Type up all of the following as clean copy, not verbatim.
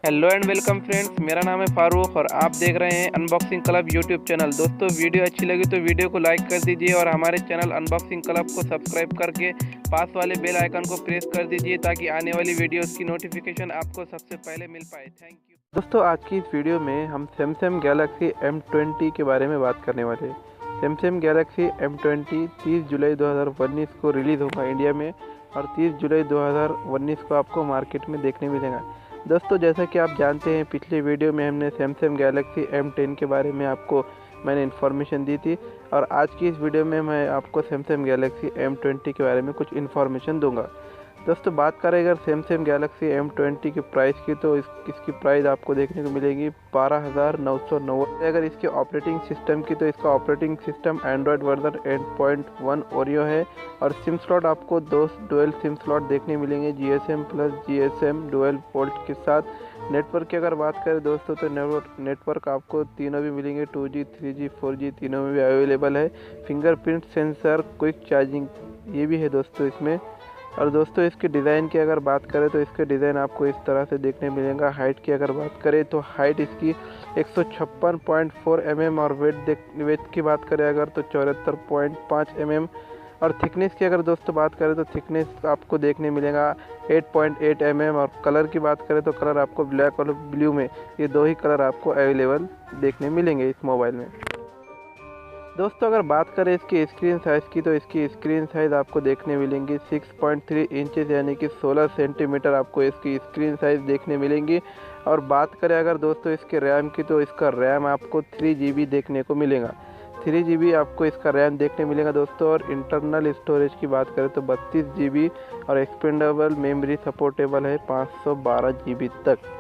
Hello and welcome friends, मेरा नाम है फारूक और आप देख रहे हैं अनबॉक्सिंग क्लब यूट्यूब चैनल। दोस्तों, वीडियो अच्छी लगी तो वीडियो को लाइक कर दीजिए और हमारे चैनल अनबॉक्सिंग क्लब को सब्सक्राइब करके पास वाले बेल आइकन को प्रेस कर दीजिए ताकि आने वाली वीडियोस की नोटिफिकेशन आपको सबसे पहले मिल पाए। Thank you. दोस्तों, आज की इस वीडियो में हम सैमसंग गैलेक्सी M20 के बारे में बात करने वाले हैं। सैमसंग गैलेक्सी M20 30 जुलाई 2019 को रिलीज़ होगा इंडिया में और 30 जुलाई 2019 को आपको मार्केट में देखने मिलेगा। दोस्तों, जैसा कि आप जानते हैं, पिछले वीडियो में हमने सैमसंग गैलेक्सी M10 के बारे में मैंने इन्फॉर्मेशन दी थी और आज की इस वीडियो में मैं आपको सैमसंग गैलेक्सी M20 के बारे में कुछ इन्फॉर्मेशन दूंगा। दोस्तों, बात करें अगर सैमसंग गैलेक्सी M20 की प्राइस की, तो इसकी प्राइस आपको देखने को मिलेगी 12,990। अगर इसके ऑपरेटिंग सिस्टम की, तो इसका operating system Android version 8.1 Oreo है और सिम स्लॉट आपको दो डुअल सिम स्लॉट देखने मिलेंगे, GSM plus GSM dual port के साथ। नेटवर्क की अगर बात करें दोस्तों, तो नेटवर्क आपको तीनों भी मिलेंगे, 2G 3G 4G तीनों में भी अवेलेबल है। फिंगरप्रिंट सेंसर, क्विक चार्जिंग ये भी है दोस्तों इसमें। और दोस्तों, इसके डिज़ाइन की अगर बात करें तो इसके डिज़ाइन आपको इस तरह से देखने मिलेगा। हाइट की अगर बात करें तो हाइट इसकी 156.4 mm और वेट की बात करें अगर तो 74.5 mm। और थिकनेस की अगर दोस्तों बात करें तो थिकनेस आपको देखने मिलेगा 8.8 mm। और कलर की बात करें तो कलर आपको ब्लैक और ब्लू में, ये दो ही कलर आपको अवेलेबल देखने मिलेंगे इस मोबाइल में। दोस्तों, अगर बात करें इसकी स्क्रीन साइज़ की, तो इसकी स्क्रीन साइज़ आपको देखने मिलेंगी 6.3 इंचेस यानी कि 16 सेंटीमीटर आपको इसकी स्क्रीन साइज़ देखने मिलेंगी। और बात करें अगर दोस्तों इसके रैम की, तो इसका रैम आपको 3GB देखने को मिलेगा। 3GB आपको इसका रैम देखने मिलेगा दोस्तों। और इंटरनल स्टोरेज की बात करें तो 32GB और एक्सपेंडेबल मेमोरी सपोर्टेबल है 512GB तक।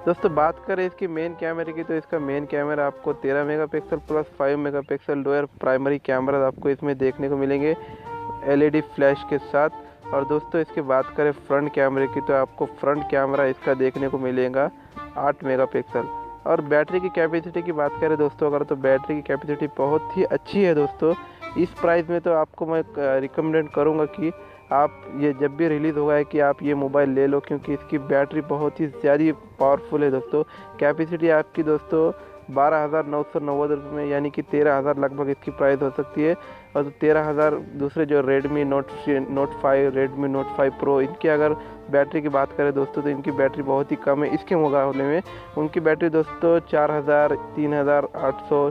दोस्तों, बात करें इसकी मेन कैमरे की, तो इसका मेन कैमरा आपको 13 megapixel plus 5 megapixel dual primary camera आपको इसमें देखने को मिलेंगे LED फ्लैश के साथ। और दोस्तों, इसकी बात करें फ्रंट कैमरे की, तो आपको फ्रंट कैमरा इसका देखने को मिलेगा 8 मेगापिक्सल। और बैटरी की कैपेसिटी की बात करें दोस्तों अगर, तो बैटरी की कैपेसिटी बहुत ही अच्छी है दोस्तों। इस प्राइस में तो आपको मैं रिकमेंड करूँगा कि आप ये जब भी रिलीज़ होगा है कि आप ये मोबाइल ले लो, क्योंकि इसकी बैटरी बहुत ही ज़्यादा पावरफुल है दोस्तों। कैपेसिटी आपकी दोस्तों 12,990 रुपये में, यानी कि 13,000 लगभग इसकी प्राइस हो सकती है। और 13,000 दूसरे जो Redmi note 5, Redmi note 5 pro, इनकी अगर बैटरी की बात करें दोस्तों, तो इनकी बैटरी बहुत ही कम है। इसके मुकाबले में उनकी बैटरी दोस्तों 4,000, 3,800,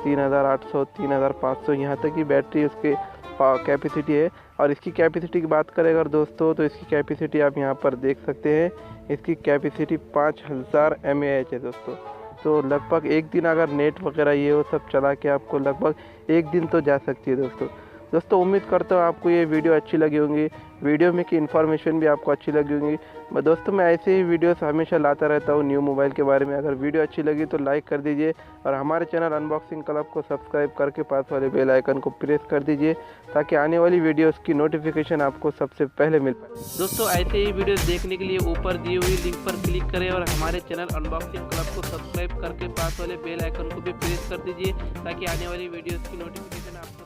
3,800, 3,500 यहाँ तक की बैटरी उसके कैपेसिटी है। और इसकी कैपेसिटी की बात करें अगर दोस्तों, तो इसकी कैपेसिटी आप यहाँ पर देख सकते हैं। इसकी कैपेसिटी 5000 mAh है दोस्तों। तो लगभग एक दिन अगर नेट वगैरह ये वो सब चला के आपको लगभग एक दिन तो जा सकती है दोस्तों। उम्मीद करता हूँ आपको ये वीडियो अच्छी लगी होंगी, वीडियो में की इन्फॉर्मेशन भी आपको अच्छी लगी होंगी। दोस्तों, मैं ऐसे ही वीडियोस हमेशा लाता रहता हूँ न्यू मोबाइल के बारे में। अगर वीडियो अच्छी लगी तो लाइक कर दीजिए और हमारे चैनल अनबॉक्सिंग क्लब को सब्सक्राइब करके पास वाले बेल आइकन को प्रेस कर दीजिए ताकि आने वाली वीडियोस की नोटिफिकेशन आपको सबसे पहले मिल पाए। दोस्तों, ऐसे ही वीडियोस देखने के लिए ऊपर दी हुई लिंक पर क्लिक करें और हमारे चैनल अनबॉक्सिंग क्लब को सब्सक्राइब करके पास वाले बेल आइकन को भी प्रेस कर दीजिए ताकि आने वाली वीडियोस की नोटिफिकेशन आपको